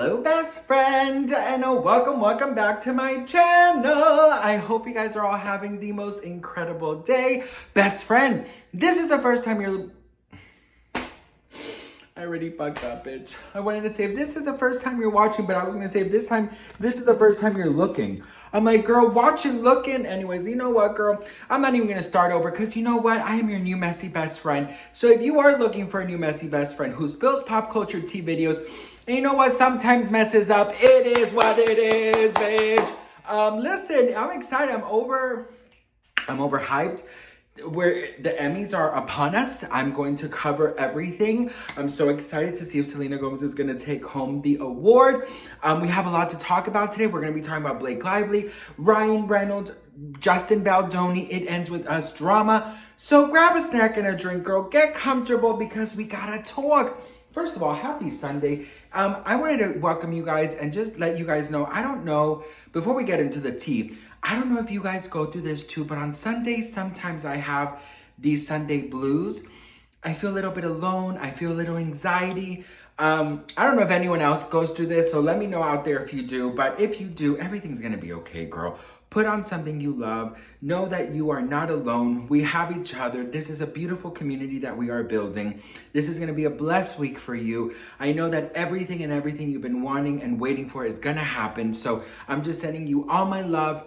Hello, best friend, and welcome back to my channel. I hope you guys are all having the most incredible day. Best friend, this is the first time you're... I already fucked up, bitch. I wanted to say if this is the first time you're watching, but I was gonna say if this is the first time you're looking. I'm like, girl, watching, looking. Anyways, you know what, girl? I'm not even gonna start over because you know what? I am your new messy best friend. So if you are looking for a new messy best friend who spills pop culture tea videos, and you know what? Sometimes messes up. It is what it is, bitch. Listen, I'm excited. I'm overhyped. Where the Emmys are upon us, I'm going to cover everything. I'm so excited to see if Selena Gomez is going to take home the award. We have a lot to talk about today. We're going to be talking about Blake Lively, Ryan Reynolds, Justin Baldoni, It Ends With Us drama. So grab a snack and a drink, girl. Get comfortable because we gotta talk. First of all, happy Sunday. I wanted to welcome you guys and just let you guys know, I don't know, before we get into the tea, I don't know if you guys go through this too, but on Sundays, sometimes I have these Sunday blues. I feel a little bit alone. I feel a little anxiety. I don't know if anyone else goes through this, so let me know out there if you do. But if you do, everything's gonna be okay, girl. Put on something you love. Know that you are not alone. We have each other. This is a beautiful community that we are building. This is gonna be a blessed week for you. I know that everything you've been wanting and waiting for is gonna happen. So I'm just sending you all my love.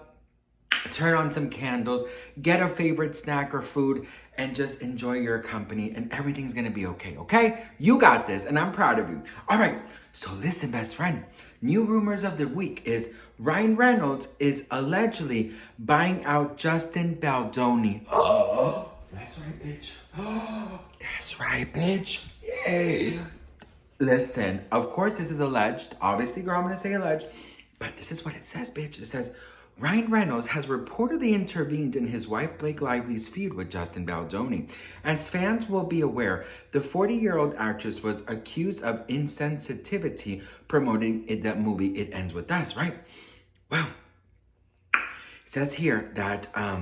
Turn on some candles, get a favorite snack or food, and just enjoy your company, and everything's gonna be okay, okay? You got this, and I'm proud of you. All right, so listen, best friend. New rumors of the week is Ryan Reynolds is allegedly buying out Justin Baldoni. Oh, that's right, bitch. Oh, that's right, bitch. Yay. Listen, of course this is alleged. Obviously, girl, I'm gonna say alleged, but this is what it says, bitch. It says, Ryan Reynolds has reportedly intervened in his wife Blake Lively's feud with Justin Baldoni. As fans will be aware, the 40-year-old actress was accused of insensitivity promoting that movie It Ends With Us, right? Well, it says here that, well,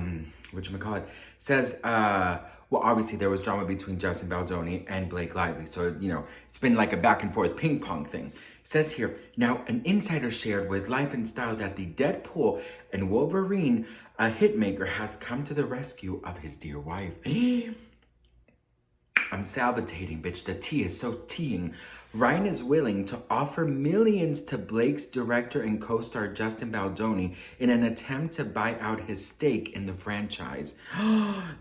obviously there was drama between Justin Baldoni and Blake Lively. So, you know, it's been like a back and forth ping pong thing. It says here, now an insider shared with Life and Style that the Deadpool and Wolverine, a hitmaker, has come to the rescue of his dear wife. I'm salivating, bitch. The tea is so teeing. Ryan is willing to offer millions to Blake's director and co-star Justin Baldoni in an attempt to buy out his stake in the franchise.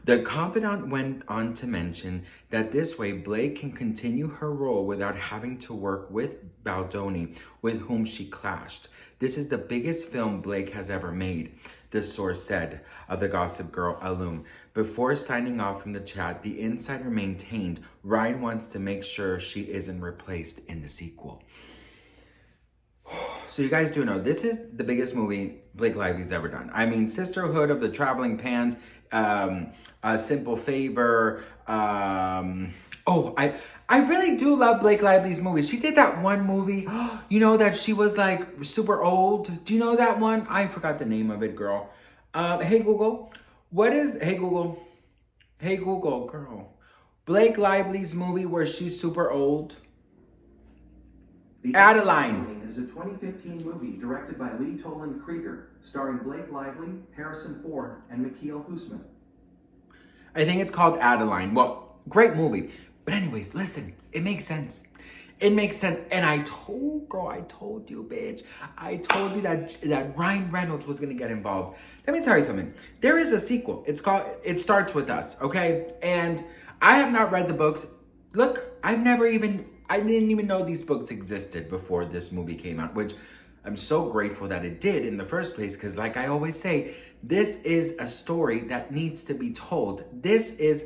The confidant went on to mention that this way Blake can continue her role without having to work with Baldoni, with whom she clashed. This is the biggest film Blake has ever made, the source said of the Gossip Girl alum. Before signing off from the chat, the insider maintained Ryan wants to make sure she isn't replaced in the sequel. So you guys do know, this is the biggest movie Blake Lively's ever done. I mean, Sisterhood of the Traveling Pants, A Simple Favor. I really do love Blake Lively's movies. She did that one movie, you know, that she was like super old. Do you know that one? I forgot the name of it, girl. Hey Google, hey Google, girl. Blake Lively's movie where she's super old. Adeline. Is a 2015 movie directed by Lee Toland Krieger, starring Blake Lively, Harrison Ford, and Mikhail Husman. I think it's called Adeline. Well, great movie. But anyways, listen, it makes sense. It makes sense. And I told you, bitch. I told you that Ryan Reynolds was gonna get involved. Let me tell you something. There is a sequel. It's called It Starts With Us, okay? And I have not read the books. Look, I didn't even know these books existed before this movie came out, which I'm so grateful that it did in the first place, because like I always say, this is a story that needs to be told. This is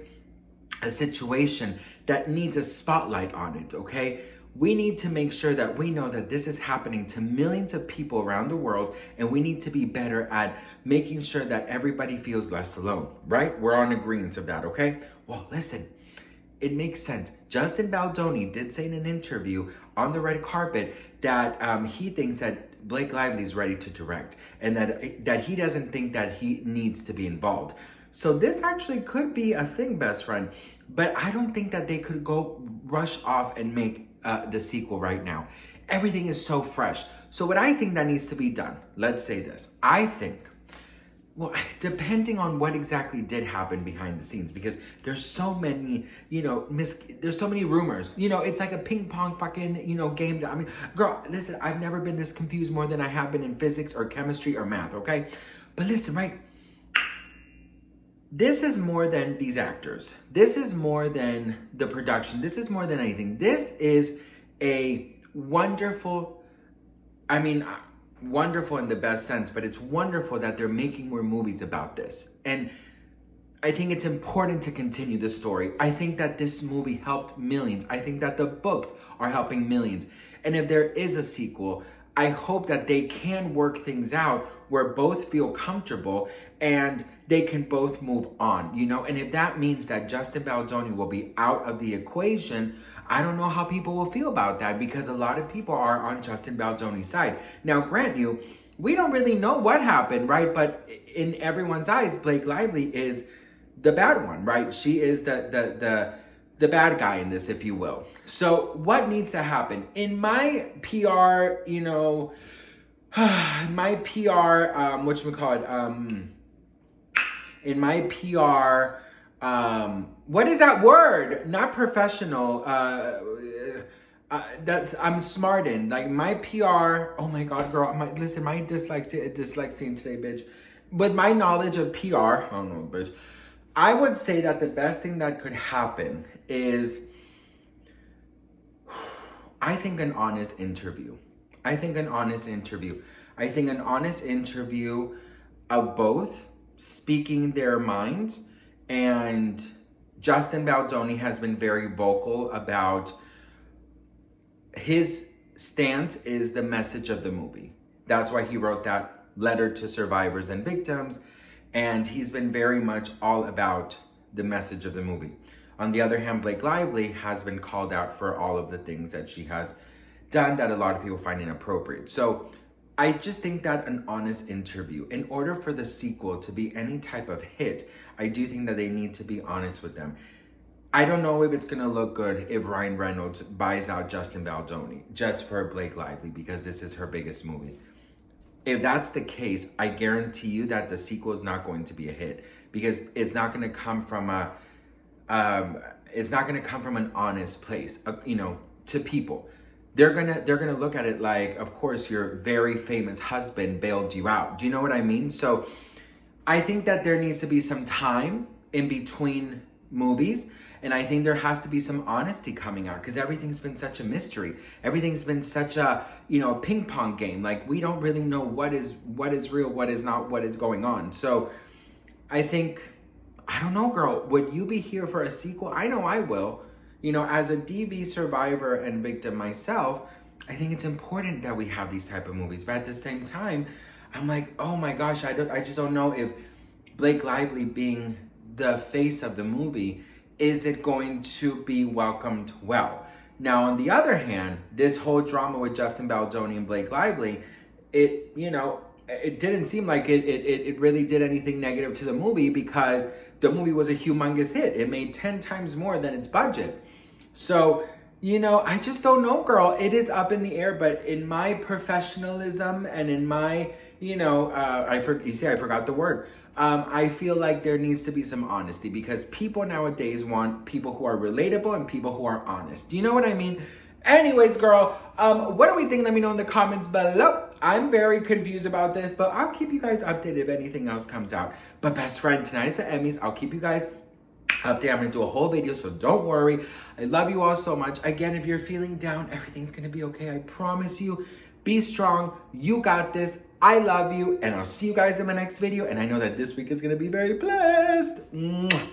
a situation that needs a spotlight on it, okay? We need to make sure that we know that this is happening to millions of people around the world, and we need to be better at making sure that everybody feels less alone, right? We're on agreement of that, okay? Well, listen, it makes sense. Justin Baldoni did say in an interview on the red carpet that he thinks that Blake Lively is ready to direct, and that he doesn't think that he needs to be involved. So this actually could be a thing, best friend, but I don't think that they could go rush off and make the sequel right now. everything is so fresh. So what I think that needs to be done, let's say this, I think, well, depending on what exactly did happen behind the scenes, because there's so many, there's so many rumors. It's like a ping pong fucking, game. I mean, girl, listen, I've never been this confused more than I have been in physics or chemistry or math, okay? But listen, right? This is more than these actors. This is more than the production. This is more than anything. This is a wonderful, wonderful in the best sense, but it's wonderful that they're making more movies about this. And I think it's important to continue the story. I think that this movie helped millions. I think that the books are helping millions. And if there is a sequel, I hope that they can work things out where both feel comfortable and they can both move on, And if that means that Justin Baldoni will be out of the equation, I don't know how people will feel about that, because a lot of people are on Justin Baldoni's side. Now, grant you, we don't really know what happened, right? But in everyone's eyes, Blake Lively is the bad one, right? She is the bad guy in this, if you will. So what needs to happen? In my PR, my PR, in my PR, what is that word? Not professional. That I'm smart in. Like my PR. Oh my God, girl. My dyslexia today, bitch. With my knowledge of PR, I don't know, bitch. I would say that the best thing that could happen is, I think an honest interview. I think an honest interview of both speaking their minds. And Justin Baldoni has been very vocal about his stance is the message of the movie. That's why he wrote that letter to survivors and victims. And he's been very much all about the message of the movie. On the other hand, Blake Lively has been called out for all of the things that she has done that a lot of people find inappropriate. So I just think that an honest interview, in order for the sequel to be any type of hit, I do think that they need to be honest with them. I don't know if it's gonna look good if Ryan Reynolds buys out Justin Baldoni just for Blake Lively, because this is her biggest movie. If that's the case, I guarantee you that the sequel is not going to be a hit, because it's not going to come from an honest place, to people. They're gonna look at it like, of course, your very famous husband bailed you out. Do you know what I mean? So I think that there needs to be some time in between movies. And I think there has to be some honesty coming out, because everything's been such a mystery. Everything's been such a, ping pong game. Like, we don't really know what is real, what is not, what is going on. So I think, I don't know, girl, would you be here for a sequel? I know I will. As a DV survivor and victim myself, I think it's important that we have these type of movies. But at the same time, I'm like, oh my gosh, I just don't know if Blake Lively being the face of the movie, is it going to be welcomed well? Now, on the other hand, this whole drama with Justin Baldoni and Blake Lively, it didn't seem like it really did anything negative to the movie, because the movie was a humongous hit. It made 10 times more than its budget. So, I just don't know, girl. It is up in the air, but in my professionalism and in my, I forgot the word. I feel like there needs to be some honesty, because people nowadays want people who are relatable and people who are honest. Do you know what I mean? Anyways, girl, what do we think? Let me know in the comments below. I'm very confused about this, but I'll keep you guys updated if anything else comes out. But best friend, tonight is the Emmys. I'll keep you guys updated. I'm going to do a whole video, so don't worry. I love you all so much. Again, if you're feeling down, everything's going to be okay. I promise you. Be strong. You got this. I love you, and I'll see you guys in my next video. And I know that this week is going to be very blessed. Mwah.